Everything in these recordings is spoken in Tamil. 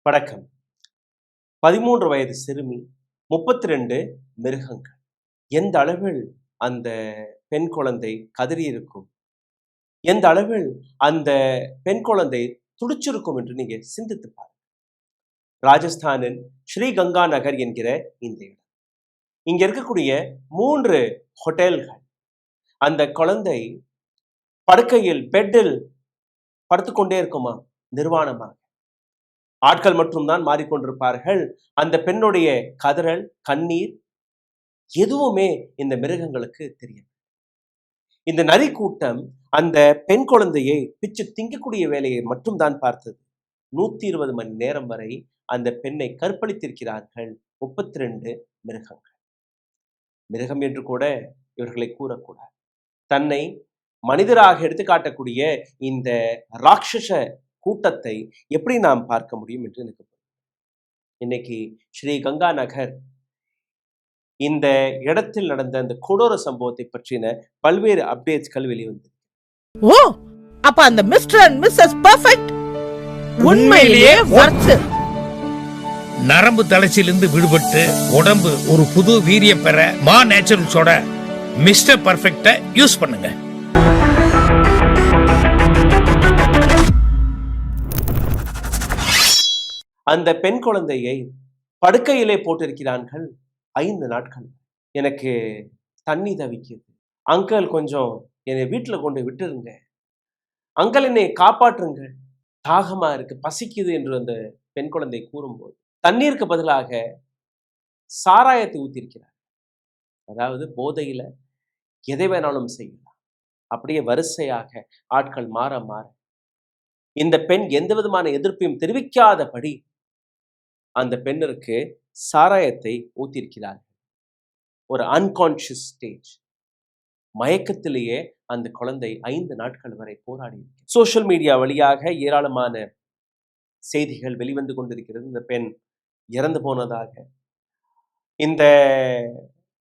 வணக்கம். 13 வயது சிறுமி, 32 மிருகங்கள். எந்த அளவில் அந்த பெண் குழந்தை கதறியிருக்கும், எந்த அளவில் அந்த பெண் குழந்தை துடிச்சிருக்கும் என்று நீங்க சிந்தித்து பாருங்க. ராஜஸ்தானின் ஸ்ரீ கங்கா நகர் என்கிற இந்த இடம். இங்க இருக்கக்கூடிய 3 ஹோட்டல்கள். அந்த குழந்தை படுக்கையில் பெட்டில் படுத்துக்கொண்டே இருக்குமா, நிர்வாணமாக. ஆட்கள் மட்டும்தான் மாறிக்கொண்டிருப்பார்கள். அந்த பெண்ணுடைய கதறல், கண்ணீர் எதுவுமே இந்த மிருகங்களுக்கு தெரியும். இந்த நரி கூட்டம் அந்த பெண் குழந்தையை பிச்சு திங்கக்கூடிய வேலையை மட்டும்தான் பார்த்தது. 120 மணி நேரம் வரை அந்த பெண்ணை கற்பழித்திருக்கிறார்கள் 32 மிருகங்கள். மிருகம் என்று கூட இவர்களை கூறக்கூடாது. தன்னை மனிதராக எடுத்து காட்டக்கூடிய இந்த ராட்சச கூட்டத்தை எப்படி நாம் பார்க்க முடியும் என்று எனக்கு இன்னைக்கு ஸ்ரீ கங்கா நகர் இந்த இடத்தில் நடந்த அந்த கொடூர சம்பவத்தை பற்றின பல்வேறு அப்டேட்ஸ்கள் வெளிவந்து. ஓ, அப்ப அந்த மிஸ்டர் அண்ட் மிஸ்ஸஸ் பெர்ஃபெக்ட் உண்மையிலேயே வர்த். நரம்பு தளர்ச்சியிலிருந்து விடுபட்டு உடம்பு ஒரு புது வீரியம் பெற மா நேச்சுரல்ஸோட மிஸ்டர் பெர்ஃபெக்ட்டை யூஸ் பண்ணுங்க. அந்த பெண் குழந்தையை படுக்கையிலே போட்டிருக்கிறார்கள் 5 நாட்கள். எனக்கு தண்ணி தவிக்குது அங்கிள், கொஞ்சம் என்னை வீட்டில் கொண்டு விட்டுருங்க அங்கிள், என்னை காப்பாற்றுங்கள், தாகமா இருக்கு, பசிக்குது என்று அந்த பெண் குழந்தை கூறும்போது தண்ணீருக்கு பதிலாக சாராயத்தை ஊத்திருக்கிறார். அதாவது போதையில எதை வேணாலும் செய்யலாம். அப்படியே வரிசையாக ஆட்கள் மாற மாற இந்த பெண் எந்த விதமான எதிர்ப்பையும் தெரிவிக்காதபடி அந்த பெண்ணிற்கு சாராயத்தை ஊத்திருக்கிறார்கள். ஒரு அன்கான்ஷியஸ் ஸ்டேஜ், மயக்கத்திலேயே அந்த குழந்தை 5 நாட்கள் வரை போராடி இருக்கு. சோசியல் மீடியா வழியாக ஏராளமான செய்திகள் வெளிவந்து கொண்டிருக்கிறது. இந்த பெண் இறந்து போனதாக, இந்த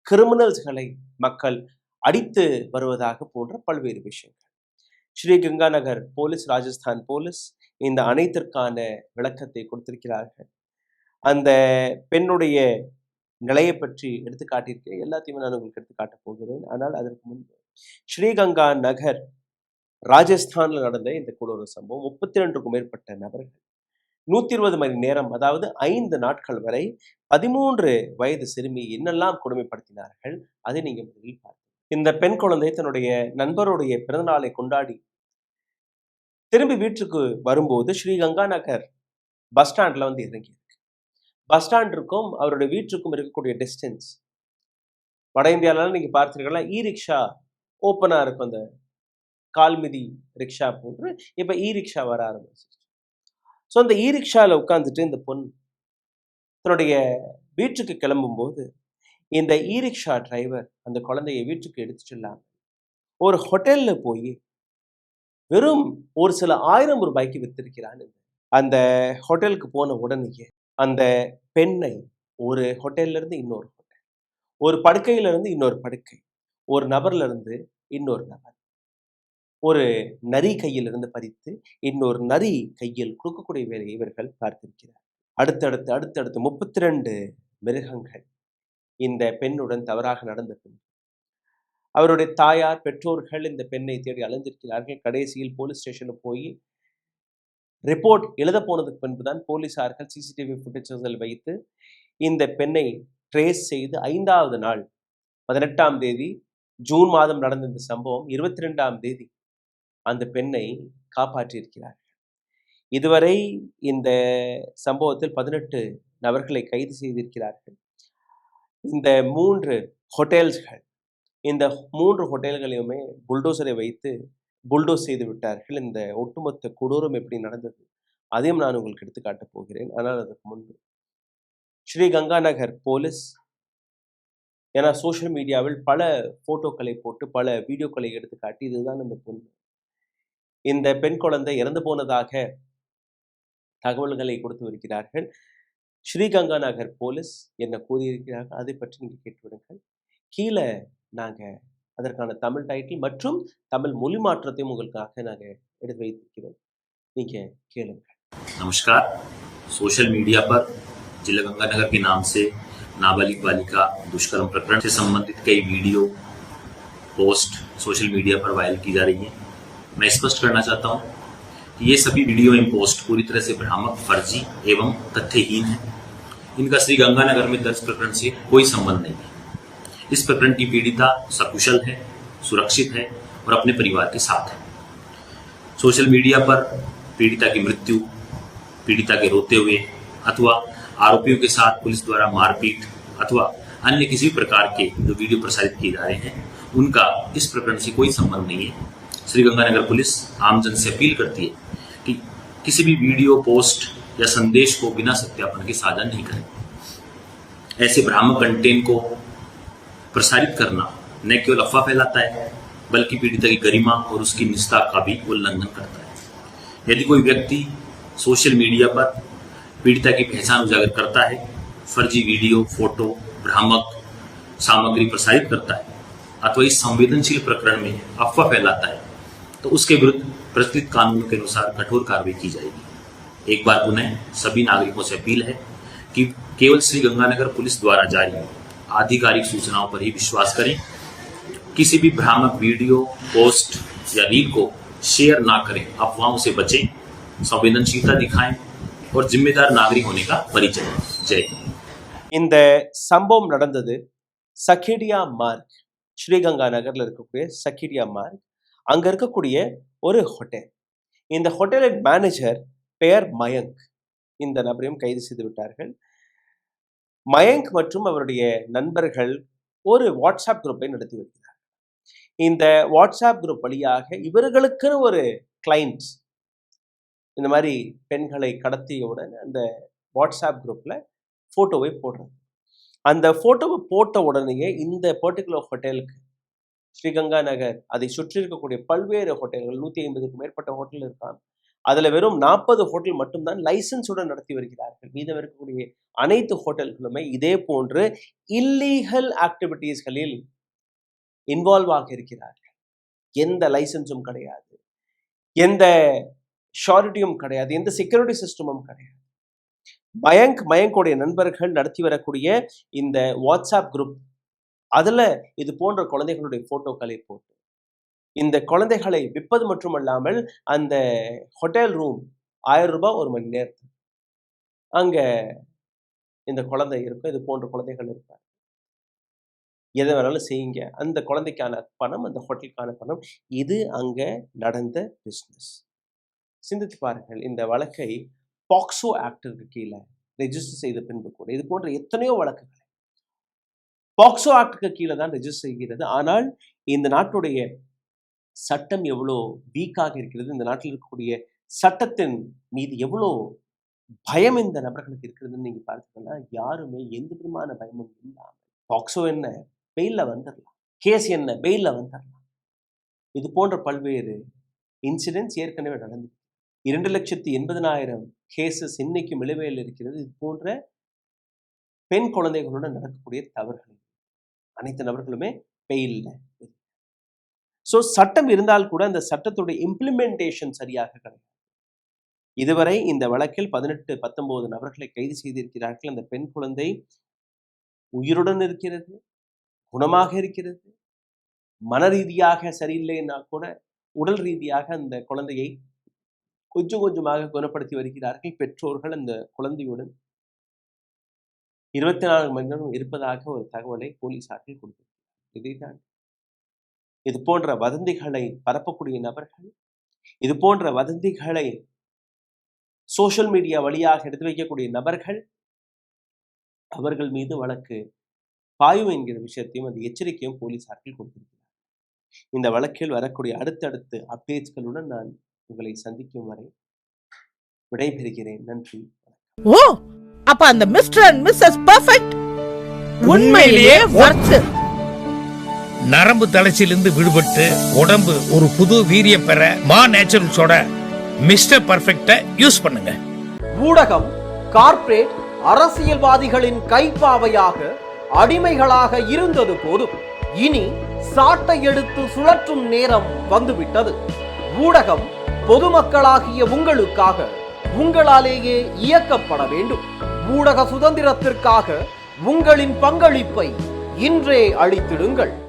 கிரிமினல்ஸ்களை மக்கள் அடித்து வருவதாக போன்ற பல்வேறு விஷயங்கள். ஸ்ரீ கங்கா நகர் போலீஸ், ராஜஸ்தான் போலீஸ் இந்த அனைத்திற்கான விளக்கத்தை கொடுத்திருக்கிறார்கள். அந்த பெண்ணுடைய நிலையை பற்றி எடுத்து காட்டியிருக்கேன். எல்லாத்தையுமே நான் உங்களுக்கு எடுத்து காட்ட போகிறேன். ஆனால் அதற்கு முன்பு ஸ்ரீ கங்கா நகர் ராஜஸ்தான்ல நடந்த இந்த கொடூர சம்பவம், 32க்கும் மேற்பட்ட நபர்கள் 120 மணி நேரம், அதாவது 5 நாட்கள் வரை 13 வயது சிறுமி என்னெல்லாம் கொடுமைப்படுத்தினார்கள் அதை நீங்க முதலில் பார்த்து. இந்த பெண் குழந்தை தன்னுடைய நண்பருடைய பிறந்தநாளை கொண்டாடி திரும்பி வீட்டுக்கு வரும்போது ஸ்ரீ கங்கா நகர் பஸ் ஸ்டாண்ட்ல வந்து இறங்கி இருக்கு. பஸ் ஸ்டாண்டிற்கும் அவருடைய வீட்டுக்கும் இருக்கக்கூடிய டிஸ்டன்ஸ், வட இந்தியாவில நீங்க பார்த்திருக்கலாம், இ ரிக்ஷா ஓப்பனா இருக்கும், அந்த கால்மிதி ரிக்ஷா போன்று இப்ப இ ரிக்ஷா வர ஆரம்பிச்சு. ஸோ அந்த இ ரிக்ஷால உட்காந்துட்டு இந்த பொண்ணு தன்னுடைய வீட்டுக்கு கிளம்பும் போது இந்த இ ரிக்ஷா டிரைவர் அந்த குழந்தைய வீட்டுக்கு எடுத்துட்டு ஒரு ஹோட்டல்ல போய் வெறும் ஒரு சில 1000 ரூபாய்க்கு வித்திருக்கிறான். அந்த ஹோட்டலுக்கு போன உடனேயே அந்த பெண்ணை ஒரு ஹோட்டல்ல இருந்து இன்னொரு ஹோட்டல், ஒரு படுக்கையில இருந்து இன்னொரு படுக்கை, ஒரு நபர்ல இருந்து இன்னொரு நபர், ஒரு நரி கையில் இருந்து பறித்து இன்னொரு நரி கையில் கொடுக்கக்கூடிய வேலையை இவர்கள் பார்த்திருக்கிறார். அடுத்தடுத்து 32 மிருகங்கள் இந்த பெண்ணுடன் தவறாக நடந்த பெண். அவருடைய தாயார், பெற்றோர்கள் இந்த பெண்ணை தேடி அலைஞ்சிருக்கிறார்கள். கடைசியில் போலீஸ் ஸ்டேஷனுக்கு போய் ரிப்போர்ட் எழுத போனதுக்கு பின்புதான் போலீசார்கள் சிசிடிவி ஃபுட்டேஜ்கள் வைத்து இந்த பெண்ணை ட்ரேஸ் செய்து 5வது நாள் 18ஆம் தேதி ஜூன் மாதம் நடந்த இந்த சம்பவம் 22ஆம் தேதி அந்த பெண்ணை காப்பாற்றியிருக்கிறார்கள். இதுவரை இந்த சம்பவத்தில் 18 நபர்களை கைது செய்திருக்கிறார்கள். இந்த 3 ஹோட்டல்ஸ்கள், இந்த 3 ஹோட்டல்களையுமே புல்டோசரை வைத்து புல்டோஸ் செய்து விட்டார்கள். இந்த ஒட்டுமொத்த கொடூரம் எப்படி நடந்தது அதையும் நான் உங்களுக்கு எடுத்து காட்டப் போகிறேன். ஆனால் அதற்கு முன்பு ஸ்ரீ கங்கா நகர் போலீஸ், ஏன்னா சோசியல் மீடியாவில் பல போட்டோக்களை போட்டு பல வீடியோக்களை எடுத்து காட்டி இதுதான் இந்த பொண்ணு, இந்த பெண் குழந்தை இறந்து போனதாக தகவல்களை கொடுத்து வருகிறார்கள். ஸ்ரீ கங்கா நகர் போலீஸ் என்ன கூறியிருக்கிறார்கள் அதை பற்றி நீங்க கேட்டுவிடுங்கள். கீழே நாங்க அதற்கான தமிழ் டைட்டில் மற்றும் தமிழ் மொழி மாற்றத்தையும் உங்களுக்காக நாங்கள் எடுத்து வைத்திருக்கிறோம். நீங்க கேளுங்கள். नमस्कार। सोशल मीडिया पर जिला गंगानगर के नाम से नाबालिग बालिका दुष्कर्म प्रकरण से संबंधित कई वीडियो पोस्ट सोशल मीडिया पर वायरल की जा रही है। मैं स्पष्ट करना चाहता हूं कि ये सभी वीडियो एवं पोस्ट पूरी तरह से भ्रामक, फर्जी एवं तथ्यहीन है। इनका श्री गंगानगर में दर्ज प्रकरण से कोई संबंध नहीं है। इस प्रकरण की पीड़िता सकुशल है, सुरक्षित है और अपने परिवार के साथ है। सोशल मीडिया पर पीड़िता की मृत्यु, पीड़िता के रोते हुए अथवा आरोपियों के साथ पुलिस द्वारा मारपीट अथवा अन्य किसी प्रकार के जो वीडियो प्रसारित किए जा रहे हैं उनका इस प्रकरण से कोई संबंध नहीं है। श्री गंगानगर पुलिस आमजन से अपील करती है कि किसी भी वीडियो, पोस्ट या संदेश को बिना सत्यापन के साझा नहीं करें। ऐसे भ्रामक कंटेंट को प्रसारित करना न केवल अफवाह फैलाता है बल्कि पीड़िता की गरिमा और उसकी निष्ठा का भी उल्लंघन करता है। यदि कोई व्यक्ति सोशल मीडिया पर पीड़िता की पहचान उजागर करता है, फर्जी वीडियो, फोटो, भ्रामक सामग्री प्रसारित करता है अथवा इस संवेदनशील प्रकरण में अफवाह फैलाता है तो उसके विरुद्ध प्रचलित कानूनों के अनुसार कठोर कार्रवाई की जाएगी। एक बार पुनः सभी नागरिकों से अपील है कि केवल श्री गंगानगर पुलिस द्वारा जारी आधिकारिक सूचनाओं पर ही विश्वास करें। किसी भी भ्रामक वीडियो, पोस्ट या रील को शेयर ना करें, अफवाहों से बचें, संवेदनशीलता दिखाएं और जिम्मेदार नागरिक होने का परिचय दें। जय हिंद। இந்த சம்பவம் நடந்தது சக்கிடியா மார்க், ஸ்ரீகங்காநகர்ல இருக்கக்கூடிய சக்கிடியா மார்க். அங்க இருக்கக்கூடிய ஒரு ஹோட்டல். இந்த ஹோட்டலின் மேனேஜர் பெயர் மயங்க். இந்த நபரையும் கைது செய்து விட்டார்கள். மயங்க் மற்றும் அவருடைய நண்பர்கள் ஒரு வாட்ஸ்அப் குரூப்பை நடத்தி வருகிறார். இந்த வாட்ஸ்அப் குரூப் வழியாக இவர்களுக்குன்னு ஒரு கிளைண்ட்ஸ் இந்த மாதிரி பெண்களை கடத்தியவுடன் அந்த வாட்ஸ்அப் குரூப்ல போட்டோவை போடுறது. அந்த போட்டோவை போட்ட உடனேயே இந்த பர்டிகுலர் ஹோட்டலுக்கு ஸ்ரீகங்காநகர் அதை சுற்றி இருக்கக்கூடிய பல்வேறு ஹோட்டல்கள் 150க்கும் மேற்பட்ட ஹோட்டல் இருக்கான். அதுல வெறும் 40 ஹோட்டல் மட்டும்தான் லைசன்ஸுடன் நடத்தி வருகிறார்கள். மீதம் இருக்கக்கூடிய அனைத்து ஹோட்டல்களுமே இதே போன்று இல்லீகல் ஆக்டிவிட்டீஸ்களில் இன்வால்வ் ஆக இருக்கிறார்கள். எந்த லைசன்ஸும் கிடையாது, எந்த ஷாரிட்டியும் கிடையாது, எந்த செக்யூரிட்டி சிஸ்டமும் கிடையாது. மயங்கோடைய நண்பர்கள் நடத்தி வரக்கூடிய இந்த வாட்ஸ்அப் குரூப், அதுல இது போன்ற குழந்தைகளுடைய போட்டோக்களை போட்டு இந்த குழந்தைகளை விற்பது மட்டுமல்லாமல் அந்த ஹோட்டல் ரூம் 1000 ரூபாய் ஒரு மணி நேரத்துக்கு அங்க இந்த குழந்தை இருக்கும், இது போன்ற குழந்தைகள் இருப்பார், எதை வேணாலும் செய்யுங்க, அந்த குழந்தைக்கான பணம், அந்த ஹோட்டலுக்கான பணம், இது அங்க நடந்த பிஸ்னஸ். சிந்தித்து பாருங்கள். இந்த வழக்கை பாக்ஸோ ஆக்டிற்கு கீழே ரெஜிஸ்டர் செய்த பின்பு கூட இது போன்ற எத்தனையோ வழக்குகளை பாக்ஸோ ஆக்டுக்கு கீழே தான் ரெஜிஸ்டர் செய்கிறது. ஆனால் இந்த நாட்டுடைய சட்டம் எவ்வளோ வீக்காக இருக்கிறது, இந்த நாட்டில் இருக்கக்கூடிய சட்டத்தின் மீது எவ்வளோ பயம் இந்த நபர்களுக்கு இருக்கிறதுன்னு நீங்க பார்த்தீங்கன்னா யாருமே எந்த விதமான பயமும் இல்லாமல் பாக்ஸோ என்ன பெயில்ல வந்துடலாம், கேஸ் என்ன பெயில்ல வந்துடலாம். இது போன்ற பல்வேறு இன்சிடென்ட்ஸ் ஏற்கனவே நடந்து 2,80,000 கேசஸ் இன்னைக்கு நிலுவையில் இருக்கிறது. இது போன்ற பெண் குழந்தைகளுடன் நடக்கக்கூடிய தவறுகள் அனைத்து நபர்களுமே பெயில்ல. ஸோ சட்டம் இருந்தால் கூட அந்த சட்டத்துடைய இம்ப்ளிமெண்டேஷன் சரியாக கிடையாது. இதுவரை இந்த வழக்கில் 18-19 நபர்களை கைது செய்திருக்கிறார்கள். அந்த பெண் குழந்தை உயிருடன் இருக்கிறது, குணமாக இருக்கிறது, மன ரீதியாக சரியில்லைன்னா கூட உடல் ரீதியாக அந்த குழந்தையை கொஞ்சம் கொஞ்சமாக குணப்படுத்தி வருகிறார்கள். பெற்றோர்கள் அந்த குழந்தையுடன் 24 மணி நேரம் இருப்பதாக ஒரு தகவலை போலீசார்கள் கொடுத்திருக்கிறார்கள். இதைத்தான் இது போன்ற வதந்திகளை பரப்பக்கூடிய நபர்கள், இது போன்ற வதந்திகளை சோஷியல் மீடியா வழியாக எடுத்து வைக்கக்கூடிய நபர்கள், அவர்கள் மீது வழக்கு பாயும் என்கிற விஷயத்தையும் அந்த எச்சரிக்கையும் போலீசார்கள் கொடுத்திருக்கிறார்கள். இந்த வழக்கில் வரக்கூடிய அடுத்தடுத்த அப்டேட்ஸ்களுடன் நான் உங்களை சந்திக்கும் வரை விடைபெறுகிறேன். நன்றி. ஓ, அப்ப அந்த மிஸ்டர் அண்ட் மிஸ்ஸஸ் பெர்ஃபெக்ட் உண்மையிலேயே வர்த்து. நரம்பு தளர்ச்சியிலிருந்து விடுபட்டு உடம்பு ஒரு புது வீரியம் பெற மா நேச்சுரல்ஸோட மிஸ்டர் பர்ஃபெக்ட்டை யூஸ் பண்ணுங்க. ஊடகம், கார்ப்பரேட், அரசியல்வாதிகளின் கைப்பாவையாக அடிமைகளாக இருந்தது போதும். இனி சாட்டை எடுத்து சுழற்றும் நேரம் வந்துவிட்டது. ஊடகம் பொதுமக்களாகிய உங்களுக்காக உங்களாலேயே இயக்கப்பட வேண்டும். ஊடக சுதந்திரத்திற்காக உங்களின் பங்களிப்பை இன்றே அளித்திடுங்கள்.